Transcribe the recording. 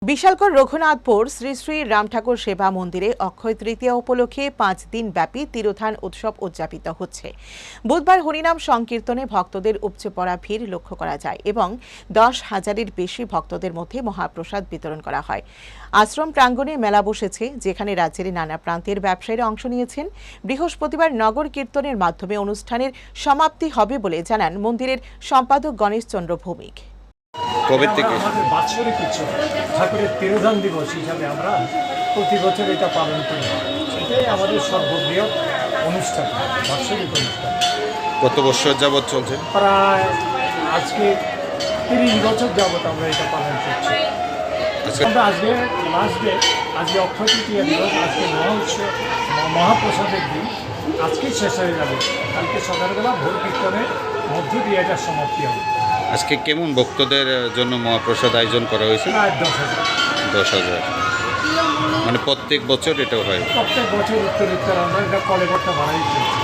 বিশালগড় রঘুনাথপুর শ্রী শ্রী রাম ঠাকুর সেবা মন্দিরে অক্ষয় তৃতীয়া উপলক্ষে 5 দিন ব্যাপী তিরোধান উৎসব উদযাপিত হচ্ছে। বুধবার হরিনাম সংকীর্তনে ভক্তদের উপচে পড়া ভিড় লক্ষ্য করা যায় এবং 10,000-এর বেশি ভক্তদের মধ্যে মহাপ্রসাদ বিতরণ করা হয়। আশ্রম প্রাঙ্গণে মেলা বসেছে, যেখানে রাজ্যের নানা প্রান্তের ব্যবসায়ীরা অংশ নিয়েছেন। বৃহস্পতিবার নগর কীর্তনের মাধ্যমে অনুষ্ঠানের সমাপ্তি হবে বলে জানান মন্দিরের সম্পাদক গণেশ চন্দ্র ভৌমিক। কবে থেকে আমাদের বাৎসরিক উৎসব ঠাকুরের তিরোধান দিবস হিসাবে আমরা প্রতি বছর এটা পালন করি। এটাই আমাদের সর্ববৃহৎ অনুষ্ঠান, বাৎসরিক অনুষ্ঠান। কত বছর যাবৎ চলছে? প্রায় আজকে 30 বছর যাবৎ আমরা এটা পালন করছি। আমরা আজকে লাস্ট ডে, আজকে অক্ষয় তৃতীয়া দিবস, আজকে মহাপ্রসাদের দিন। আজকেই শেষ হয়ে যাবে, কালকে সকালবেলা ভোর কীর্তনের মধ্য দিয়ে এটা সমাপ্তি হবে। আজকে কেমন ভক্তদের জন্য মহাপ্রসাদ আয়োজন করা হয়েছে? প্রায় 10,000। 10,000, মানে প্রত্যেক বছর এটা হয়? প্রত্যেক বছর উত্তর আমরা এটা কলেবরটা বাড়াই চলছে।